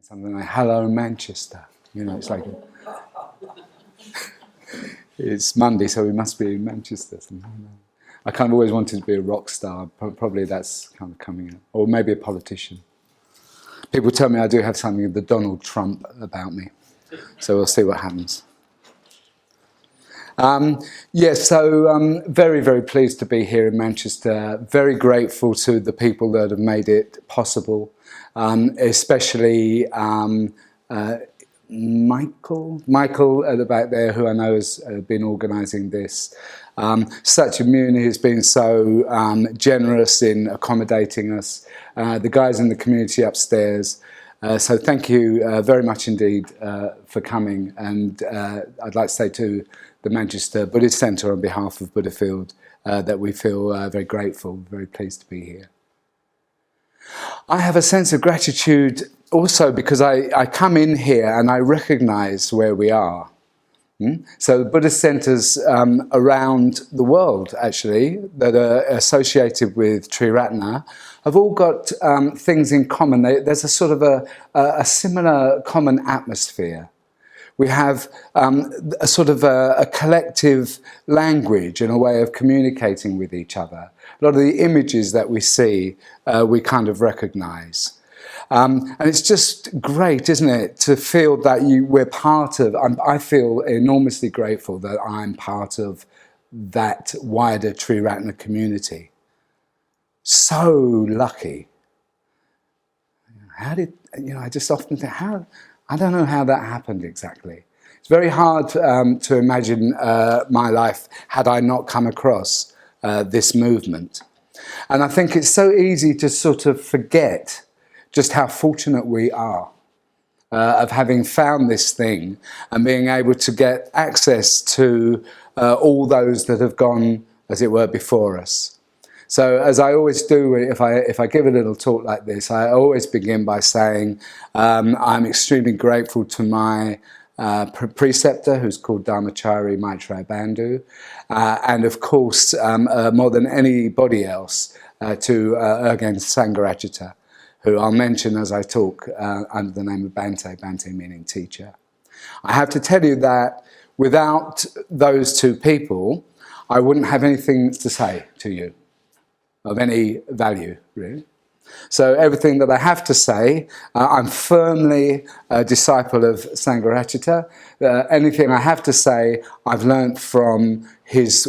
Something like "Hello Manchester," it's like it's Monday, so we must be in Manchester. I kind of always wanted to be a rock star. Probably that's kind of coming up, or maybe a politician. People tell me I do have something of the Donald Trump about me, so we'll see what happens. Very, very pleased to be here in Manchester. Very grateful to the people that have made it possible, especially Michael at the back there, who I know has been organising this. Satyadaya has been so generous in accommodating us. The guys in the community upstairs. So thank you very much indeed for coming. And I'd like to say to the Manchester Buddhist Centre on behalf of Buddhafield that we feel very grateful, very pleased to be here. I have a sense of gratitude also because I come in here and I recognise where we are. So the Buddhist centres around the world, actually, that are associated with Triratna have all got things in common. There's a sort of a similar common atmosphere. We have a sort of a collective language and a way of communicating with each other. A lot of the images that we see, we kind of recognise. And it's just great, isn't it, to feel that we're part of. I feel enormously grateful that I'm part of that wider Triratna community. So lucky. I just often think, I don't know how that happened exactly. It's very hard to imagine my life had I not come across this movement. And I think it's so easy to sort of forget just how fortunate we are of having found this thing and being able to get access to all those that have gone, as it were, before us. So as I always do, if I give a little talk like this, I always begin by saying I'm extremely grateful to my preceptor, who's called Dharmachari Maitreya Bandhu, and of course, more than anybody else, to Urgen Sangharajita, who I'll mention as I talk under the name of Bhante, Bhante meaning teacher. I have to tell you that without those two people, I wouldn't have anything to say to you of any value, really. So everything that I have to say, I'm firmly a disciple of Sangharajita. Anything I have to say, I've learnt from his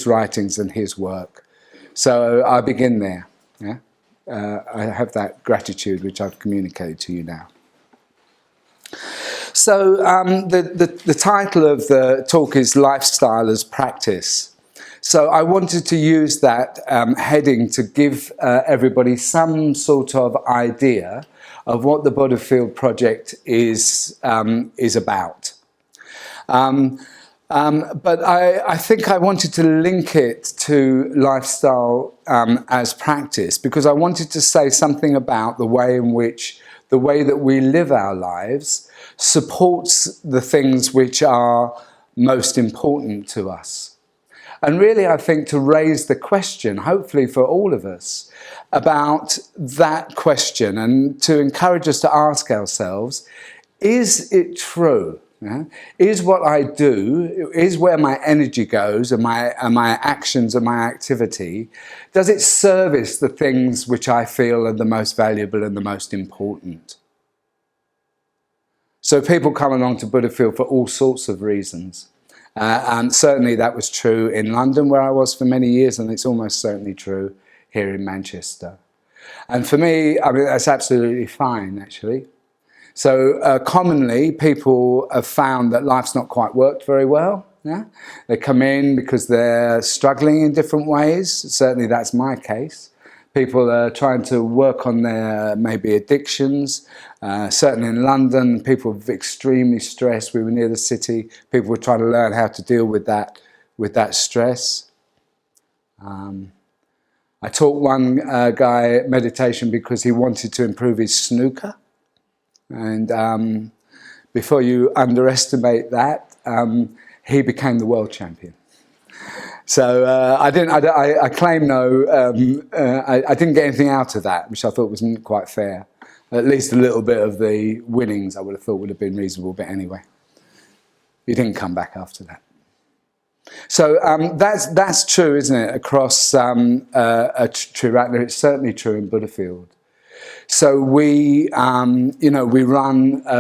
writings and his work. So I begin there. Yeah? I have that gratitude which I've communicated to you now. So the title of the talk is Lifestyle as Practice. So I wanted to use that heading to give everybody some sort of idea of what the Buddhafield project is about. But I think I wanted to link it to lifestyle as practice because I wanted to say something about the way that we live our lives supports the things which are most important to us. And really, I think to raise the question, hopefully for all of us, about that question and to encourage us to ask ourselves, is it true? Yeah? Is what I do, is where my energy goes and my actions and my activity, does it service the things which I feel are the most valuable and the most important? So people come along to Buddhafield for all sorts of reasons. And certainly that was true in London, where I was for many years, and it's almost certainly true here in Manchester. And for me, I mean, that's absolutely fine, actually. So commonly, people have found that life's not quite worked very well. Yeah? They come in because they're struggling in different ways. Certainly that's my case. People are trying to work on their maybe addictions. Certainly in London, people were extremely stressed. We were near the city. People were trying to learn how to deal with that stress. I taught one guy meditation because he wanted to improve his snooker. And before you underestimate that, he became the world champion. So I claim no, I didn't get anything out of that, which I thought wasn't quite fair. At least a little bit of the winnings I would have thought would have been reasonable, but anyway. He didn't come back after that. So that's true, isn't it, across Triratna. It's certainly true in Buddhafield. So we run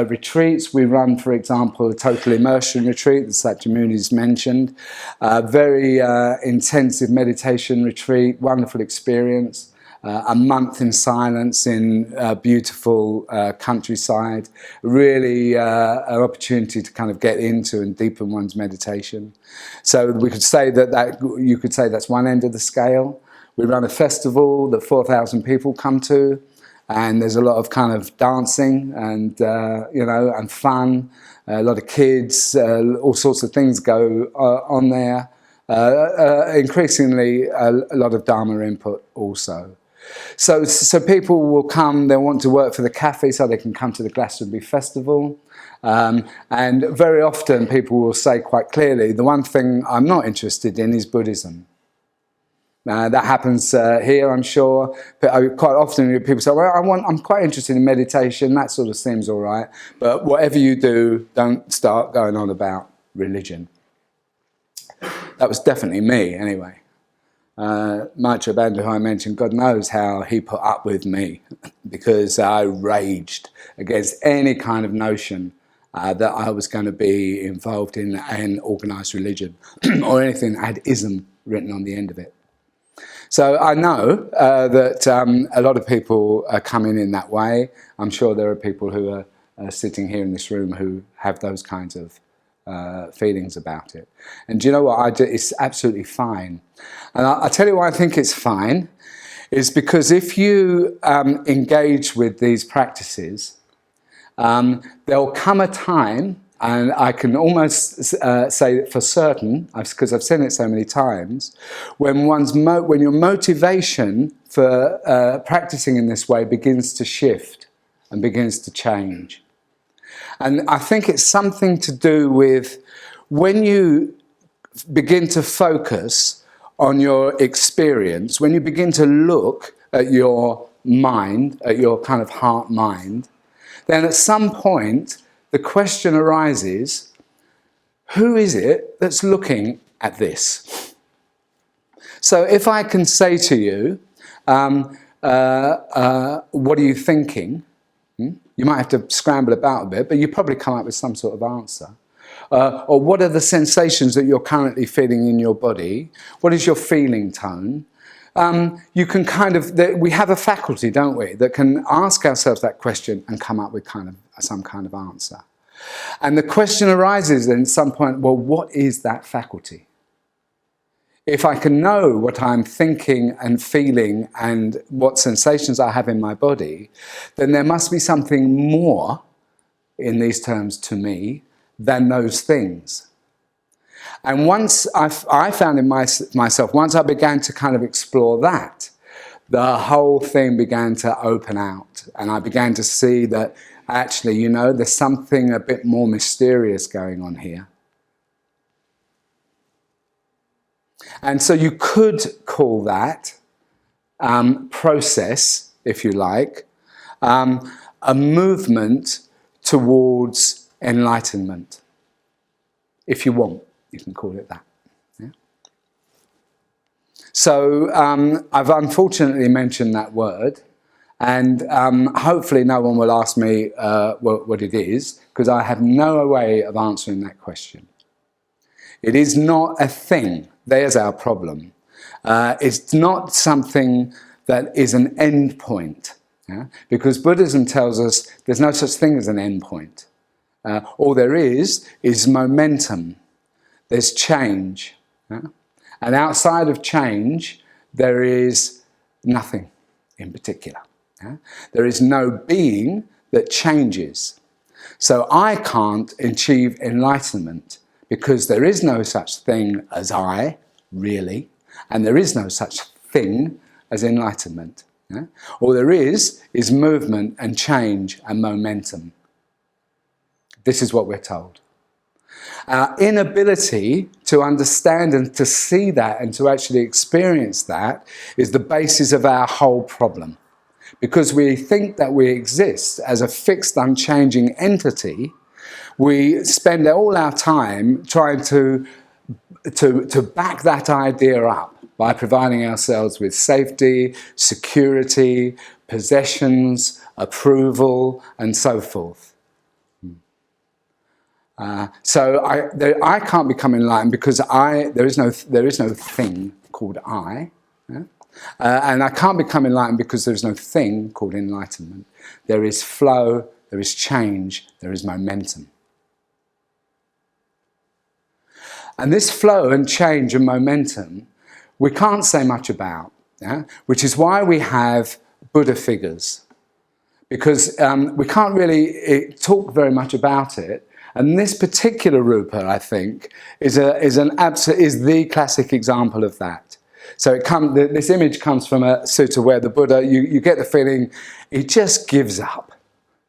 retreats. We run, for example, a total immersion retreat that Satyamuni's mentioned. Very intensive meditation retreat, wonderful experience. A month in silence in beautiful countryside. Really an opportunity to kind of get into and deepen one's meditation. So we could say you could say that's one end of the scale. We run a festival that 4,000 people come to. And there's a lot of kind of dancing and, and fun, a lot of kids, all sorts of things go on there. Increasingly, a lot of Dharma input also. So people will come, they'll want to work for the cafe so they can come to the Glastonbury Festival. And very often people will say quite clearly, the one thing I'm not interested in is Buddhism. That happens here, I'm sure. But quite often people say, well, I'm quite interested in meditation, that sort of seems all right. But whatever you do, don't start going on about religion. That was definitely me, anyway. Maitreya Bandhu, who I mentioned, God knows how he put up with me because I raged against any kind of notion that I was going to be involved in an organised religion or anything that had ism written on the end of it. So I know that a lot of people are coming in that way. I'm sure there are people who are sitting here in this room who have those kinds of feelings about it. And do you know what? It's absolutely fine. And I'll tell you why I think it's fine, is because if you engage with these practices, there'll come a time, and I can almost say it for certain, because I've seen it so many times, when your motivation for practicing in this way begins to shift and begins to change. And I think it's something to do with when you begin to focus on your experience, when you begin to look at your mind, at your kind of heart-mind, then at some point the question arises, who is it that's looking at this? So if I can say to you, what are you thinking? You might have to scramble about a bit, but you probably come up with some sort of answer. Or what are the sensations that you're currently feeling in your body? What is your feeling tone? You can we have a faculty, don't we, that can ask ourselves that question and come up with some kind of answer. And the question arises then at some point, well, what is that faculty? If I can know what I'm thinking and feeling and what sensations I have in my body, then there must be something more, in these terms to me, than those things. And once I found in myself, once I began to kind of explore that, the whole thing began to open out. And I began to see that actually, there's something a bit more mysterious going on here. And so you could call that process, if you like, a movement towards enlightenment. If you want, you can call it that. Yeah? So I've unfortunately mentioned that word, and hopefully no one will ask me what it is, because I have no way of answering that question. It is not a thing. There's our problem. It's not something that is an end point, because Buddhism tells us there's no such thing as an end point. All there is momentum. There's change. And outside of change, there is nothing in particular. There is no being that changes. So I can't achieve enlightenment, because there is no such thing as I, really, and there is no such thing as enlightenment. All there is movement and change and momentum. This is what we're told. Our inability to understand and to see that and to actually experience that is the basis of our whole problem. Because we think that we exist as a fixed, unchanging entity, we spend all our time trying to back that idea up by providing ourselves with safety, security, possessions, approval, and so forth. So I can't become enlightened because there is no thing called I. Yeah? And I can't become enlightened because there is no thing called enlightenment. There is flow, there is change, there is momentum. And this flow and change and momentum, we can't say much about, yeah? Which is why we have Buddha figures. Because we can't really talk very much about it. And this particular Rupa, I think, is the classic example of that. So this image comes from a sutta where the Buddha, you get the feeling he just gives up,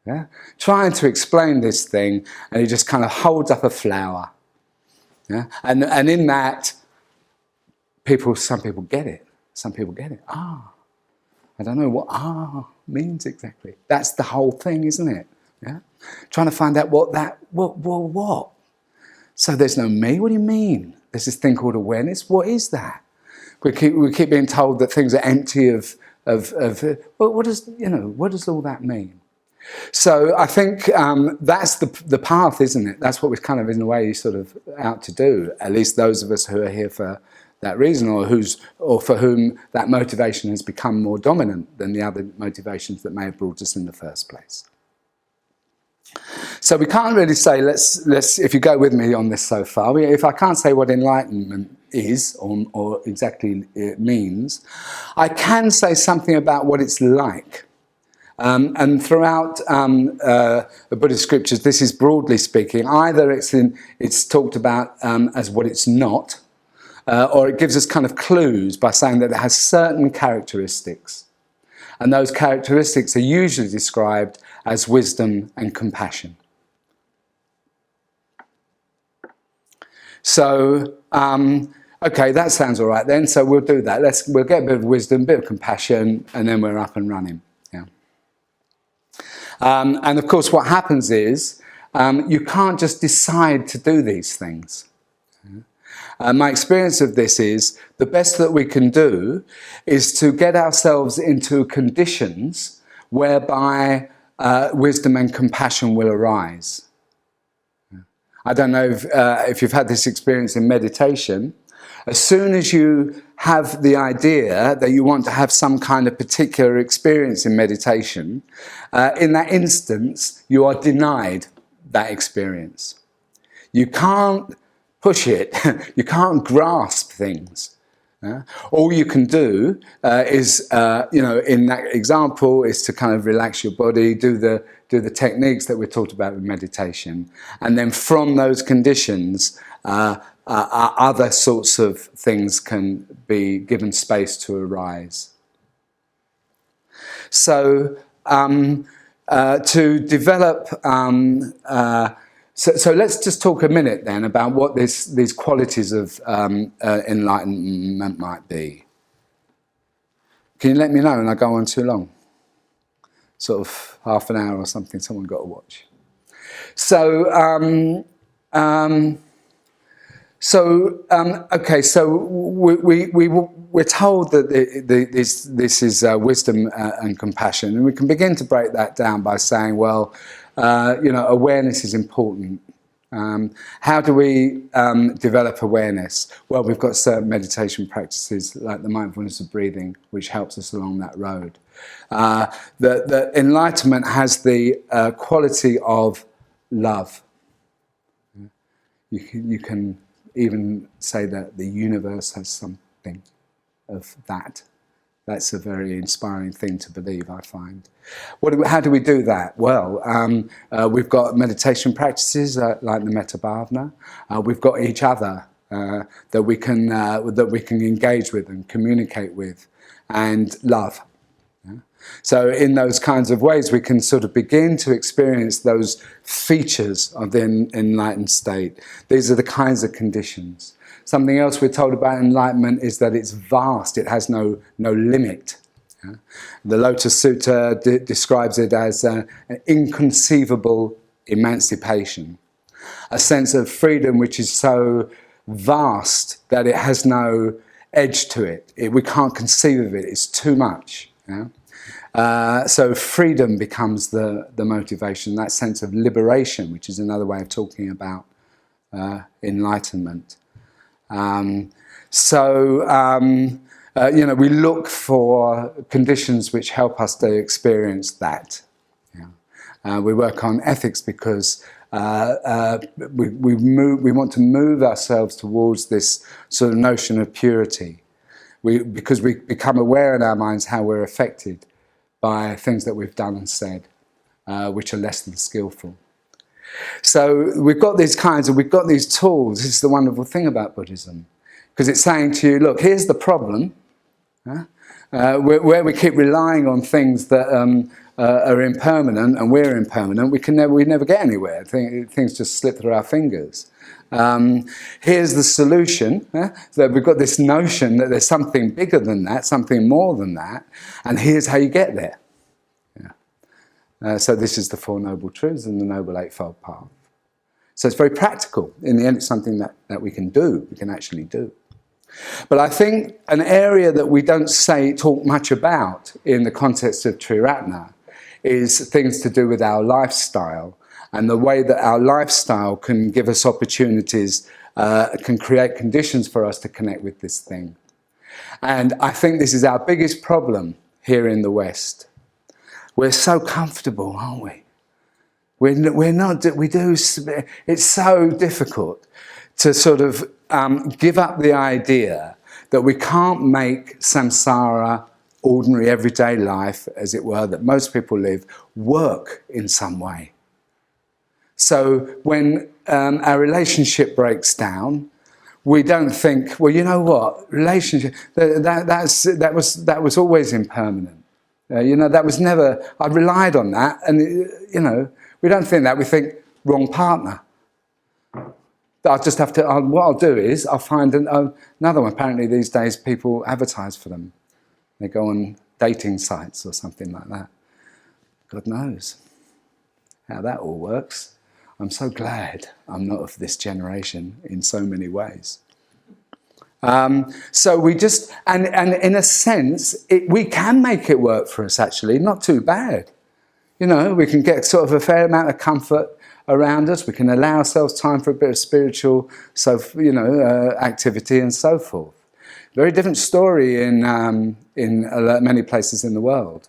yeah? Trying to explain this thing, and he just kind of holds up a flower. Yeah? And in that, some people get it. Some people get it. I don't know what means exactly. That's the whole thing, isn't it? Yeah? Trying to find out what? So there's no me? What do you mean? There's this thing called awareness. What is that? We keep being told that things are empty of what does all that mean? So I think that's the path, isn't it? That's what we're kind of in a way sort of out to do. At least those of us who are here for that reason, or for whom that motivation has become more dominant than the other motivations that may have brought us in the first place. So we can't really say, let's if you go with me on this so far, if I can't say what enlightenment is or exactly it means, I can say something about what it's like. And throughout the Buddhist scriptures, this is broadly speaking, either it's talked about as what it's not, or it gives us kind of clues by saying that it has certain characteristics. And those characteristics are usually described as wisdom and compassion. So, okay, that sounds all right then. So we'll do that. We'll get a bit of wisdom, a bit of compassion, and then we're up and running. Yeah. And of course, what happens is you can't just decide to do these things. My experience of this is the best that we can do is to get ourselves into conditions whereby wisdom and compassion will arise. I don't know if you've had this experience in meditation. As soon as you have the idea that you want to have some kind of particular experience in meditation, in that instance, you are denied that experience. You can't push it. You can't grasp things. All you can do is, in that example, is to kind of relax your body, do the techniques that we talked about with meditation, and then from those conditions, other sorts of things can be given space to arise. So to develop. So let's just talk a minute then about what these qualities of enlightenment might be. Can you let me know when I go on too long? Sort of half an hour or something, someone got to watch. So, okay, so we're told that this is wisdom and compassion, and we can begin to break that down by saying, well, awareness is important. How do we develop awareness? Well, we've got certain meditation practices like the mindfulness of breathing, which helps us along that road. The enlightenment has the quality of love. You can even say that the universe has something of that. That's a very inspiring thing to believe, I find. How do we do that? Well, we've got meditation practices like the Metta Bhavana. We've got each other that we can engage with and communicate with, and love. Yeah? So in those kinds of ways, we can sort of begin to experience those features of the enlightened state. These are the kinds of conditions. Something else we're told about enlightenment is that it's vast. It has no limit. The Lotus Sutta describes it as an inconceivable emancipation, a sense of freedom which is so vast that it has no edge to it. We can't conceive of it. It's too much. So freedom becomes the motivation, that sense of liberation, which is another way of talking about enlightenment. We look for conditions which help us to experience that. We work on ethics because we want to move ourselves towards this sort of notion of purity. Because we become aware in our minds how we're affected by things that we've done and said, which are less than skillful. So we've got these tools. This is the wonderful thing about Buddhism, because it's saying to you, look, here's the problem. Where we keep relying on things that are impermanent, and we're impermanent, we never get anywhere. Things just slip through our fingers. Here's the solution. So we've got this notion that there's something bigger than that, something more than that, and here's how you get there. So this is the Four Noble Truths and the Noble Eightfold Path. So it's very practical. In the end, it's something that we can do, we can actually do. But I think an area that we don't talk much about in the context of Triratna is things to do with our lifestyle, and the way that our lifestyle can give us opportunities, can create conditions for us to connect with this thing. And I think this is our biggest problem here in the West. We're so comfortable, aren't we? We're not. It's so difficult to sort of give up the idea that we can't make samsara, ordinary everyday life, as it were, that most people live, work in some way. So when our relationship breaks down, we don't think, well, you know what, relationship, that was always impermanent. That was never, I relied on that, and, we don't think that, we think, wrong partner. I'll just have to, what I'll do is, I'll find another one. Apparently these days people advertise for them. They go on dating sites or something like that. God knows how that all works. I'm so glad I'm not of this generation in so many ways. So we just, and in a sense, we can make it work for us actually, not too bad. We can get sort of a fair amount of comfort around us. We can allow ourselves time for a bit of spiritual, activity and so forth. Very different story in many places in the world.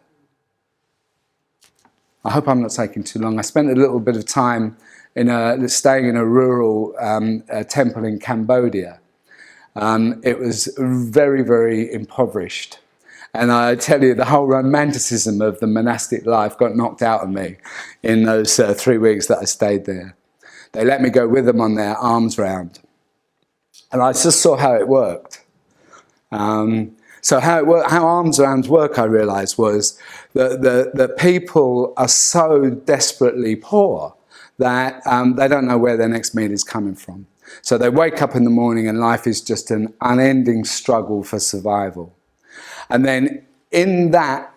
I hope I'm not taking too long. I spent a little bit of time staying in a rural temple in Cambodia. It was very, very impoverished. And I tell you, the whole romanticism of the monastic life got knocked out of me in those 3 weeks that I stayed there. They let me go with them on their alms round. And I just saw how it worked. So how alms rounds work, I realised, was that the people are so desperately poor that they don't know where their next meal is coming from. So they wake up in the morning and life is just an unending struggle for survival. And then in that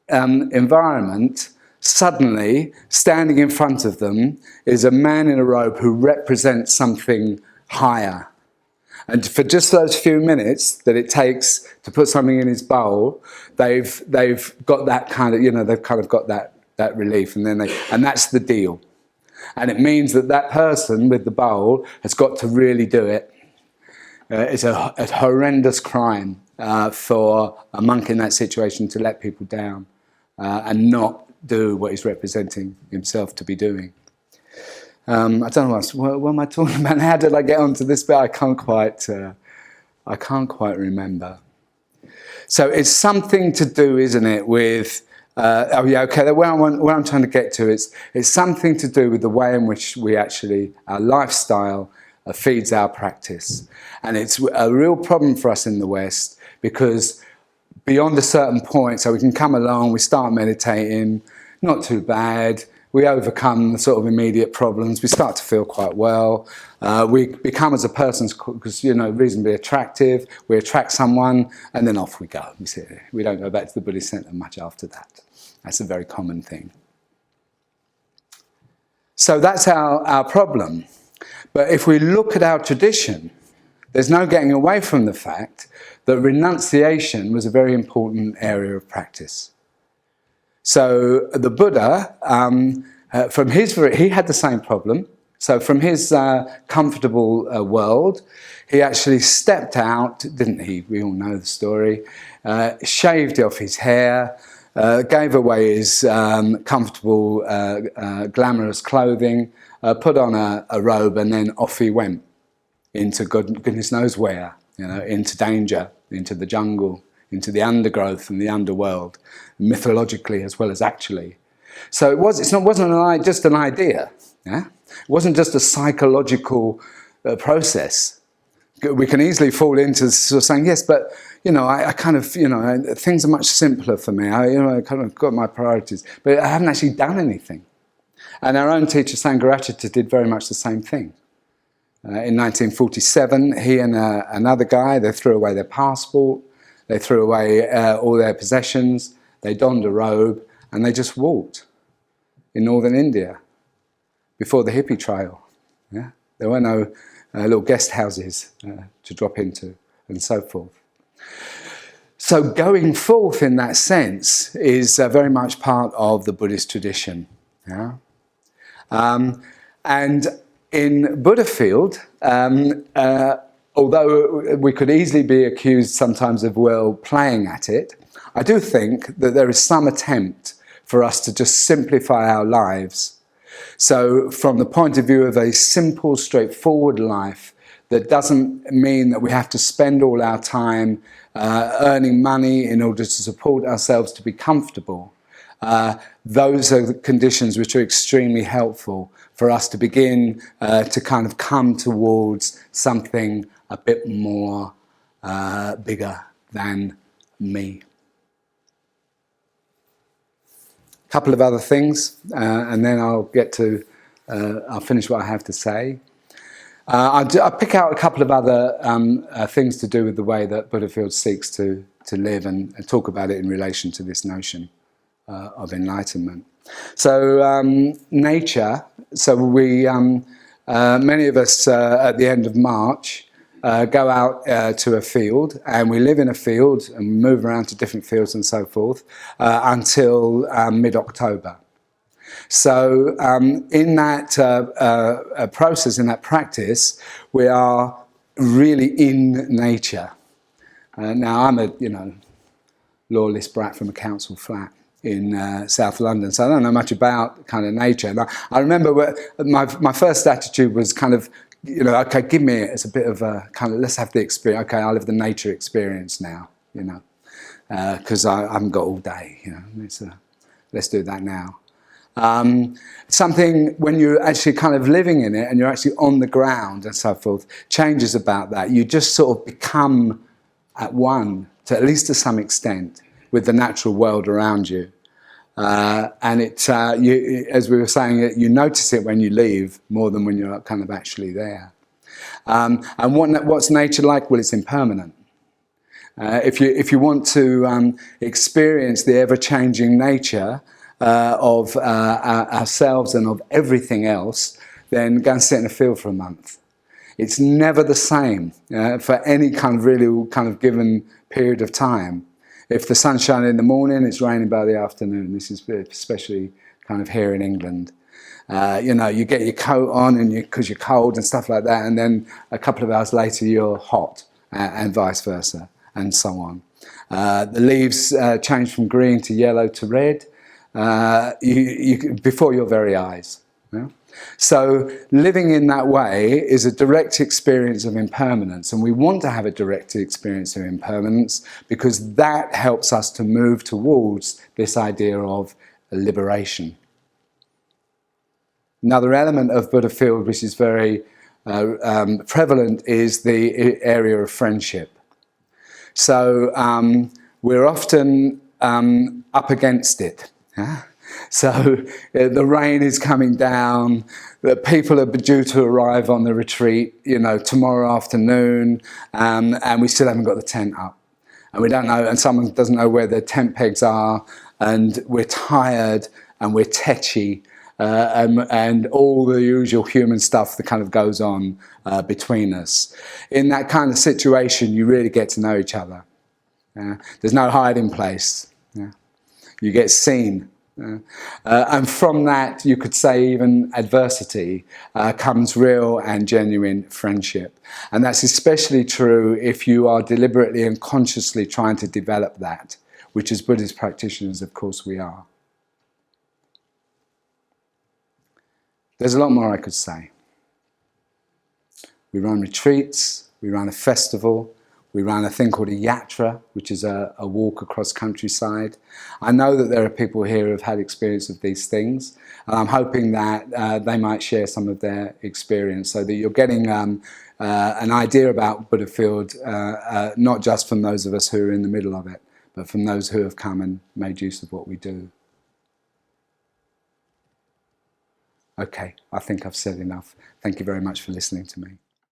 environment, suddenly, standing in front of them is a man in a robe who represents something higher. And for just those few minutes that it takes to put something in his bowl, they've got that kind of, they've kind of got that relief, and that's the deal. And it means that person with the bowl has got to really do it. It's a horrendous crime for a monk in that situation to let people down and not do what he's representing himself to be doing. I don't know what am I talking about? How did I get onto this bit? I can't quite remember. So it's something to do, isn't it, with where I'm trying to get to is it's something to do with the way in which our lifestyle feeds our practice. And it's a real problem for us in the West, because beyond a certain point, so we can come along, we start meditating, not too bad, we overcome the sort of immediate problems. We start to feel quite well. We become as a person, because, you know, reasonably attractive. We attract someone, and then off we go. We don't go back to the Buddhist centre much after that. That's a very common thing. So that's our problem. But if we look at our tradition, there's no getting away from the fact that renunciation was a very important area of practice. So the Buddha, he had the same problem. So from his comfortable world, he actually stepped out, didn't he? We all know the story. Shaved off his hair, gave away his comfortable, glamorous clothing, put on a robe, and then off he went into goodness knows where, you know, into danger, into the jungle, into the undergrowth and the underworld, mythologically as well as actually. So it wasn't just an idea. Yeah? It wasn't just a psychological process. We can easily fall into sort of saying, yes, but, you know, I kind of, you know, things are much simpler for me. I kind of got my priorities, but I haven't actually done anything. And our own teacher, Sangharakshita, did very much the same thing. In 1947, he and another guy, they threw away their passport, they threw away all their possessions, they donned a robe, and they just walked in northern India before the hippie trail. Yeah? There were no little guest houses to drop into, and so forth. So going forth in that sense is very much part of the Buddhist tradition. Yeah? And in Buddhafield, although we could easily be accused sometimes of, well, playing at it, I do think that there is some attempt for us to just simplify our lives. So from the point of view of a simple, straightforward life that doesn't mean that we have to spend all our time earning money in order to support ourselves to be comfortable, those are the conditions which are extremely helpful for us to begin to kind of come towards something a bit more bigger than me. A couple of other things, and then I'll finish what I have to say. I'll pick out a couple of other things to do with the way that Buddhafield seeks to live and talk about it in relation to this notion of enlightenment. So nature, so we, many of us at the end of March go out to a field, and we live in a field and move around to different fields and so forth until mid-October. So in that process, in that practice, we are really in nature. Now I'm a lawless brat from a council flat in South London, so I don't know much about kind of nature. And I remember my first attitude was kind of, okay, give me it. It's a bit of a kind of, let's have the experience. Okay, I'll have the nature experience now, because I haven't got all day. Let's do that now. Something when you're actually kind of living in it and you're actually on the ground and so forth changes about that. You just sort of become at one, at least to some extent, with the natural world around you. And as we were saying, you notice it when you leave more than when you're kind of actually there. And what's nature like? Well, it's impermanent. If you want to experience the ever-changing nature of ourselves and of everything else, then go and sit in a field for a month. It's never the same for any kind of really kind of given period of time. If the sun's shining in the morning, it's raining by the afternoon. This is especially kind of here in England. You get your coat on and because you're cold and stuff like that, and then a couple of hours later you're hot, and vice versa, and so on. The leaves change from green to yellow to red before your very eyes. Yeah? So living in that way is a direct experience of impermanence, and we want to have a direct experience of impermanence because that helps us to move towards this idea of liberation. Another element of Buddhafield which is very prevalent is the area of friendship. So we're often up against it. Yeah? So the rain is coming down, the people are due to arrive on the retreat, tomorrow afternoon, and we still haven't got the tent up. And we don't know, and someone doesn't know where their tent pegs are, and we're tired and we're tetchy, and all the usual human stuff that kind of goes on between us. In that kind of situation, you really get to know each other. There's no hiding place. You get seen. And from that, you could say even adversity comes real and genuine friendship. And that's especially true if you are deliberately and consciously trying to develop that, which as Buddhist practitioners, of course, we are. There's a lot more I could say. We run retreats, we run a festival, we run a thing called a yatra, which is a walk across countryside. I know that there are people here who have had experience of these things, and I'm hoping that they might share some of their experience so that you're getting an idea about Buddhafield, not just from those of us who are in the middle of it, but from those who have come and made use of what we do. Okay, I think I've said enough. Thank you very much for listening to me.